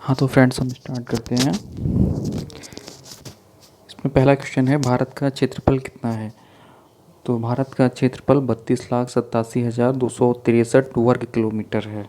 हाँ तो फ्रेंड्स हम स्टार्ट करते हैं। इसमें पहला क्वेश्चन है, भारत का क्षेत्रफल कितना है? तो भारत का क्षेत्रफल 32,87,263 वर्ग किलोमीटर है।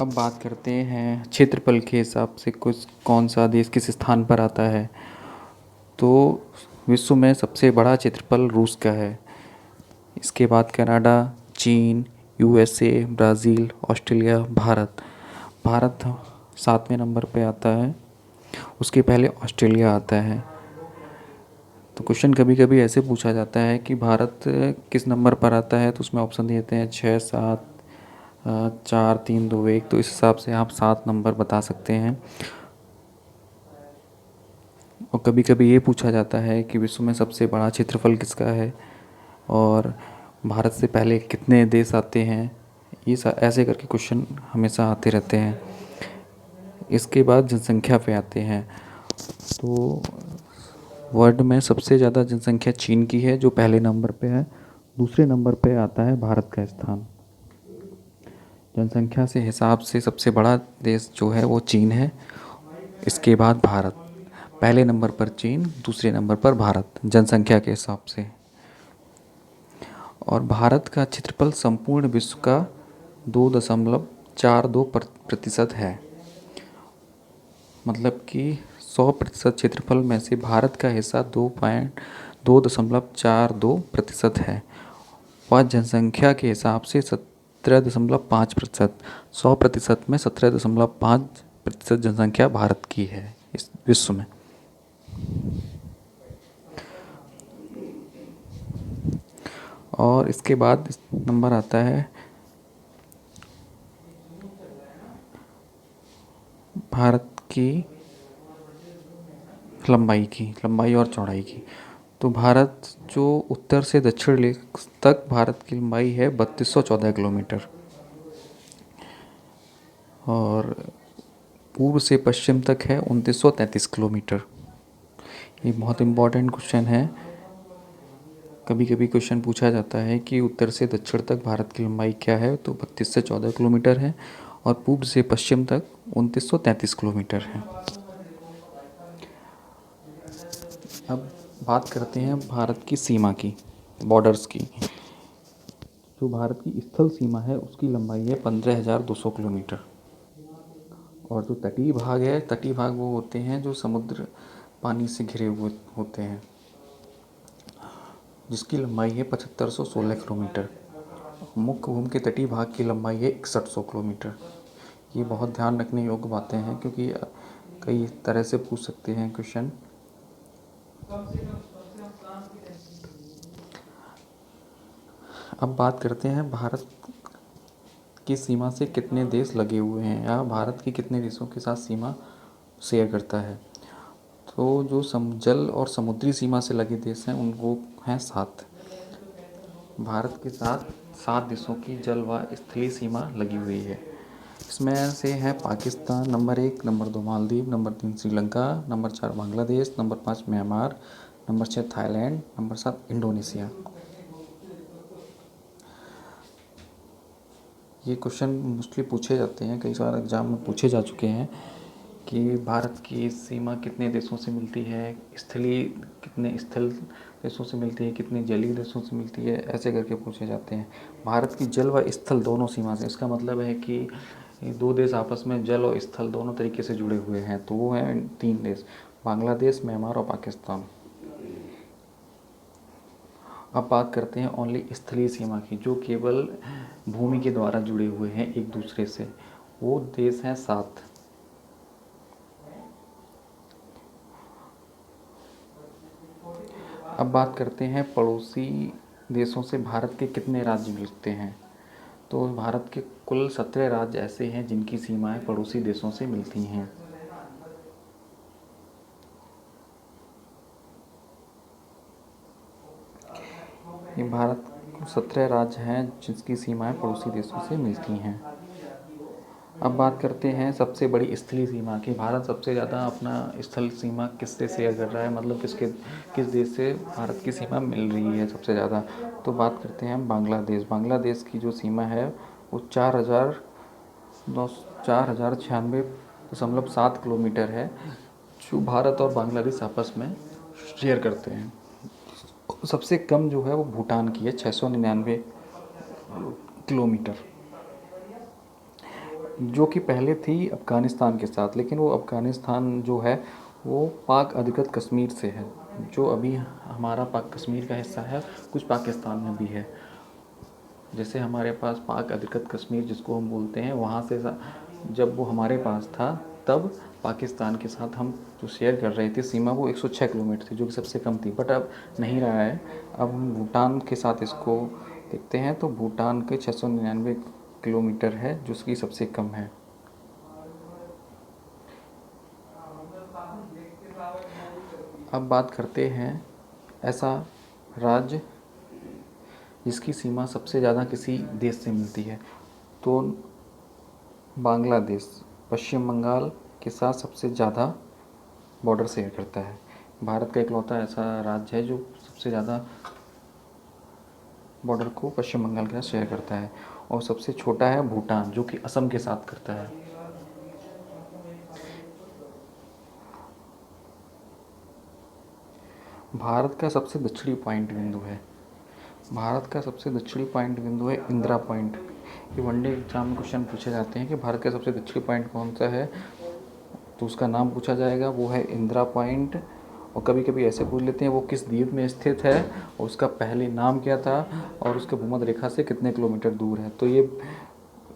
अब बात करते हैं क्षेत्रफल के हिसाब से कुछ कौन सा देश किस स्थान पर आता है। तो विश्व में सबसे बड़ा क्षेत्रफल रूस का है। इसके बाद कनाडा, चीन, USA, Brazil, Australia, Bharat. Bharat 7वें नंबर पे आता है, उसके पहले ऑस्ट्रेलिया आता है। तो क्वेश्चन कभी कभी ऐसे पूछा जाता है कि भारत किस नंबर पर आता है, तो उसमें ऑप्शन दिए जाते हैं 6, 7, 4, 3, 2, 1। तो इस हिसाब से आप 7 नंबर बता सकते हैं। और कभी कभी ये पूछा जाता है कि विश्व में सबसे बड़ा क्षेत्रफल किसका है और भारत से पहले कितने देश आते हैं। ये ऐसे करके क्वेश्चन हमेशा आते रहते हैं। इसके बाद जनसंख्या पे आते हैं। तो वर्ल्ड में सबसे ज़्यादा जनसंख्या चीन की है जो पहले नंबर पे है। दूसरे नंबर पे आता है भारत का स्थान। जनसंख्या से हिसाब से सबसे बड़ा देश जो है वो चीन है, इसके बाद भारत। पहले नंबर पर चीन, दूसरे नंबर पर भारत जनसंख्या के हिसाब से। और भारत का क्षेत्रफल संपूर्ण विश्व का 2.42% है। मतलब कि 100% क्षेत्रफल में से भारत का हिस्सा 2.42% है। वह जनसंख्या के हिसाब से 17.5%। 100% में 17.5% जनसंख्या भारत की है इस विश्व में। और इसके बाद नंबर आता है भारत की लंबाई और चौड़ाई की। तो भारत जो उत्तर से दक्षिण तक भारत की लंबाई है 3214 किलोमीटर। और पूर्व से पश्चिम तक है 2933 किलोमीटर। ये बहुत इम्पॉर्टेंट क्वेश्चन है। कभी कभी क्वेश्चन पूछा जाता है कि उत्तर से दक्षिण तक भारत की लंबाई क्या है, तो 32 से 14 किलोमीटर है। और पूर्व से पश्चिम तक 2933 किलोमीटर है। अब बात करते हैं भारत की सीमा की, बॉर्डर्स की। जो भारत की स्थल सीमा है उसकी लंबाई है 15,200 किलोमीटर। और जो तटीय भाग है, तटीय भाग वो होते हैं जो समुद्र पानी से घिरे हुए होते हैं, जिसकी लंबाई है 7516 किलोमीटर। मुख्य भूमि के तटीय भाग की लंबाई है 6100 किलोमीटर। ये बहुत ध्यान रखने योग्य बातें हैं क्योंकि कई तरह से पूछ सकते हैं क्वेश्चन। अब बात करते हैं भारत की सीमा से कितने देश लगे हुए हैं या भारत की कितने देशों के साथ सीमा शेयर करता है। तो जो जल और समुद्री सीमा से लगे देश हैं उनको हैं 7। भारत के साथ 7 देशों की जल व स्थलीय सीमा लगी हुई है। इसमें से है Pakistan number 1, number 2 Maldives, number 3 Sri Lanka, number 4 Bangladesh, number 5 Myanmar, number 6 Thailand, number 7 Indonesia. ये क्वेश्चन मोस्टली पूछे जाते हैं, कई सारे एग्जाम में पूछे जा चुके हैं कि भारत की सीमा कितने देशों से मिलती है, स्थलीय कितने स्थल देशों से मिलती है, कितने जलीय देशों से मिलती है, ऐसे करके पूछे जाते हैं। भारत की जल व स्थल दोनों सीमा से, इसका मतलब है कि दो देश आपस में जल और स्थल दोनों तरीके से जुड़े हुए हैं। तो वो हैं 3 देश, बांग्लादेश, म्यांमार और पाकिस्तान। अब बात करते हैं ओनली स्थलीय सीमा की, जो केवल भूमि के द्वारा जुड़े हुए हैं एक दूसरे से। वो देश हैं 7। अब बात करते हैं पड़ोसी देशों से भारत के कितने राज्य मिलते हैं। तो भारत के कुल 17 राज्य ऐसे हैं जिनकी सीमाएं पड़ोसी देशों से मिलती हैं। ये भारत 17 राज्य हैं जिसकी सीमाएं पड़ोसी देशों से मिलती हैं। अब बात करते हैं सबसे बड़ी स्थलीय सीमा की। भारत सबसे ज़्यादा अपना स्थल सीमा किससे शेयर कर रहा है, मतलब किस देश से भारत की सीमा मिल रही है सबसे ज़्यादा। तो बात करते हैं हम बांग्लादेश। बांग्लादेश की जो सीमा है वो 4000 4,096.7 किलोमीटर है, जो भारत और बांग्लादेश आपस में शेयर करते हैं। सबसे कम जो है वो भूटान की है, 699 किलोमीटर, जो कि पहले थी अफ़गानिस्तान के साथ, लेकिन वो अफ़गानिस्तान जो है वो पाक अधिकृत कश्मीर से है। जो अभी हमारा पाक कश्मीर का हिस्सा है, कुछ पाकिस्तान में भी है। जैसे हमारे पास पाक अधिकृत कश्मीर जिसको हम बोलते हैं, वहाँ से जब वो हमारे पास था तब पाकिस्तान के साथ हम जो शेयर कर रहे थे सीमा, वो 106 किलोमीटर थी, जो कि सबसे कम थी। बट अब नहीं रहा है। अब हम भूटान के साथ इसको देखते हैं तो भूटान के 699 किलोमीटर है, जो कि सबसे कम है। अब बात करते हैं ऐसा राज्य जिसकी सीमा सबसे ज़्यादा किसी देश से मिलती है, तो बांग्लादेश पश्चिम बंगाल के साथ सबसे ज़्यादा बॉर्डर शेयर करता है। भारत का इकलौता ऐसा राज्य है जो सबसे ज़्यादा बॉर्डर को पश्चिम बंगाल के साथ शेयर करता है। और सबसे छोटा है भूटान, जो कि असम के साथ करता है। भारत का सबसे दक्षिणी पॉइंट बिंदु है। भारत का सबसे दक्षिणी पॉइंट बिंदु है इंदिरा पॉइंट। ये वनडे एग्जाम में क्वेश्चन पूछे जाते हैं कि भारत का सबसे दक्षिणी पॉइंट कौन सा है, तो उसका नाम पूछा जाएगा, वो है इंदिरा पॉइंट। और कभी कभी ऐसे पूछ लेते हैं वो किस द्वीप में स्थित है और उसका पहले नाम क्या था और उसके भूमध्य रेखा से कितने किलोमीटर दूर है। तो ये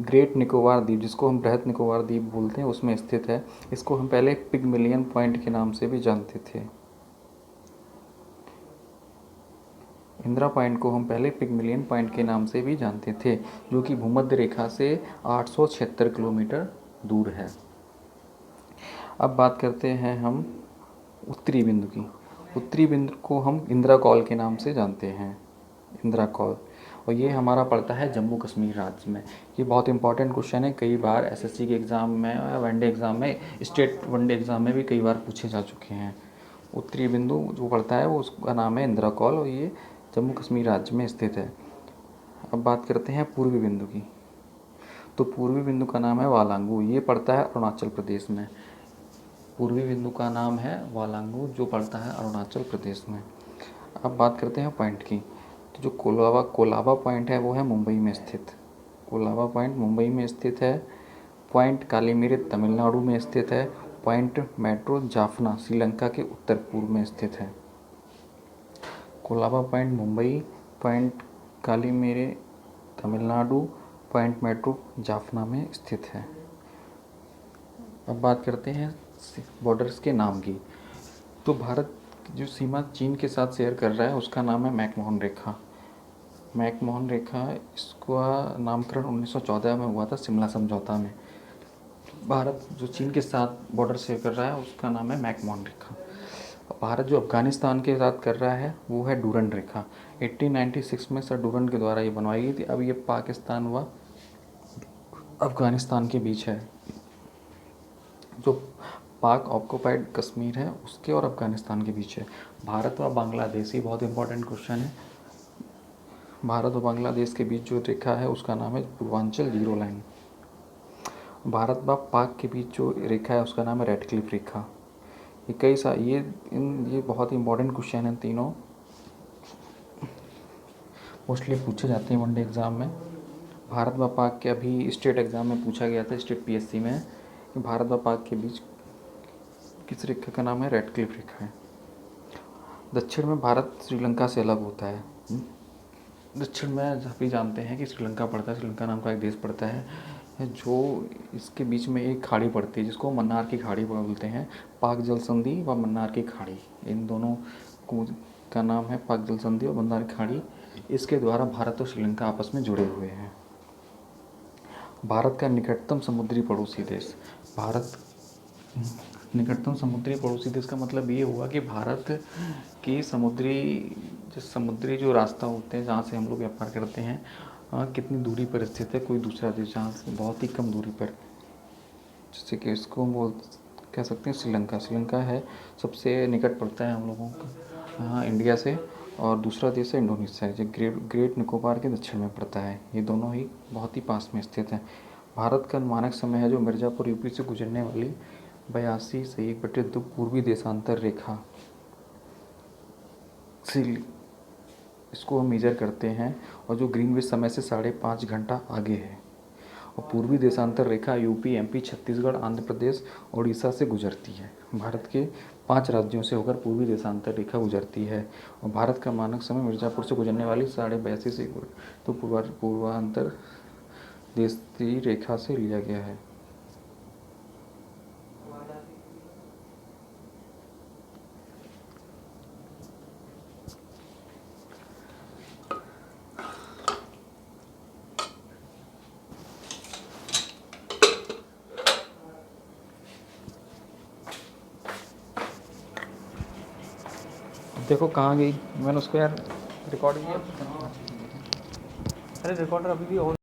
ग्रेट निकोबार द्वीप, जिसको हम बृहद निकोबार द्वीप बोलते हैं, उसमें स्थित है। इसको हम पहले पिगमिलियन पॉइंट के नाम से भी जानते थे। इंदिरा पॉइंट को हम पहले पिगमिलियन पॉइंट के नाम से भी जानते थे, जो कि भूमध्य रेखा से 876 किलोमीटर दूर है। अब बात करते हैं हम उत्तरी बिंदु की। उत्तरी बिंदु को हम इंदिरा कॉल के नाम से जानते हैं, इंदिरा कॉल। और ये हमारा पड़ता है जम्मू कश्मीर राज्य में। ये बहुत इंपॉर्टेंट क्वेश्चन है, कई बार एसएससी के एग्ज़ाम में या वनडे एग्ज़ाम में, स्टेट वनडे एग्ज़ाम में भी कई बार पूछे जा चुके हैं। उत्तरी बिंदु जो पड़ता है वो उसका नाम है इंदिरा कॉल, और ये जम्मू कश्मीर राज्य में स्थित है। अब बात करते हैं पूर्वी बिंदु की। तो पूर्वी बिंदु का नाम है वालांगू, ये पड़ता है अरुणाचल प्रदेश में। पूर्वी बिंदु का नाम है वालांगू, जो पड़ता है अरुणाचल प्रदेश में। अब बात करते हैं पॉइंट की। तो जो कोलाबा पॉइंट है वो है मुंबई में स्थित। कोलाबा पॉइंट मुंबई में स्थित है। पॉइंट कालीमेरे तमिलनाडु में स्थित है। पॉइंट मेट्रो जाफना श्रीलंका के उत्तर पूर्व में स्थित है। Colaba point Mumbai, point Calimere Tamil Nadu, point Pedro Jaffna में स्थित है। अब बात करते हैं बॉर्डर्स के नाम की। तो भारत जो सीमा चीन के साथ शेयर कर रहा है उसका नाम है मैकमोहन रेखा। मैकमोहन रेखा, इसका नामकरण 1914 में हुआ था शिमला समझौता में। भारत जो चीन के साथ बॉर्डर शेयर कर रहा है उसका नाम है मैकमोहन रेखा। भारत जो अफ़गानिस्तान के साथ कर रहा है वो है डूरंड रेखा। 1896 में सर डूरंड के द्वारा ये बनवाई गई थी। अब ये पाकिस्तान व अफ़गानिस्तान के बीच है। जो पाक ऑक्यूपाइड कश्मीर है उसके और अफ़गानिस्तान के बीच है। भारत व बांग्लादेश, ये बहुत इंपॉर्टेंट क्वेश्चन है। भारत और बांग्लादेश के बीच जो रेखा है उसका नाम है पूर्वांचल जीरो लाइन। भारत व पाक के बीच जो रेखा है उसका नाम है रेड क्लिफ रेखा। ये कई सा ये बहुत ही इंपॉर्टेंट क्वेश्चन हैं तीनों, मोस्टली पूछे जाते हैं वनडे एग्ज़ाम में। भारत व पाक के अभी स्टेट एग्ज़ाम में पूछा गया था, स्टेट पीएससी में, कि भारत व पाक के बीच किस रेखा का नाम है रेड क्लिफ रेखा है। दक्षिण में भारत श्रीलंका से अलग होता है। दक्षिण में सभी जानते हैं कि श्रीलंका पड़ता है, श्रीलंका नाम का एक देश पड़ता है, जो इसके बीच में एक खाड़ी पड़ती है जिसको मन्नार की खाड़ी बोलते हैं। पाक जल संधि व मन्नार की खाड़ी, इन दोनों का नाम है पाक जल संधि और मन्नार की खाड़ी। इसके द्वारा भारत और श्रीलंका आपस में जुड़े हुए हैं। भारत का निकटतम समुद्री पड़ोसी देश। भारत निकटतम समुद्री पड़ोसी देश का मतलब ये हुआ कि भारत के समुद्री जो रास्ता होते हैं जहाँ से हम लोग व्यापार करते हैं, कितनी दूरी पर स्थित है कोई दूसरा देश, जहाँ से बहुत ही कम दूरी पर, जैसे कि इसको हम कह सकते हैं श्रीलंका। श्रीलंका है सबसे निकट पड़ता है हम लोगों का इंडिया से, और दूसरा देश है इंडोनेशिया, जो ग्रेट निकोबार के दक्षिण में पड़ता है। ये दोनों ही बहुत ही पास में स्थित हैं। भारत का मानक समय है जो मिर्ज़ापुर यूपी से गुजरने वाली 82/1/2 पूर्वी देशांतर रेखा से इसको हम मेजर करते हैं, और जो ग्रीनविच समय से 5.5 घंटा आगे है। और पूर्वी देशांतर रेखा यूपी, एमपी, छत्तीसगढ़, आंध्र प्रदेश, उड़ीसा से गुजरती है। भारत के 5 राज्यों से होकर पूर्वी देशांतर रेखा गुजरती है। और भारत का मानक समय मिर्ज़ापुर से गुजरने वाली 82.5 से तो पूर्वांतर देशीय रेखा से लिया गया है। देखो कहाँ गई, मैंने उसको यार रिकॉर्ड किया। अरे रिकॉर्डर अभी भी ऑन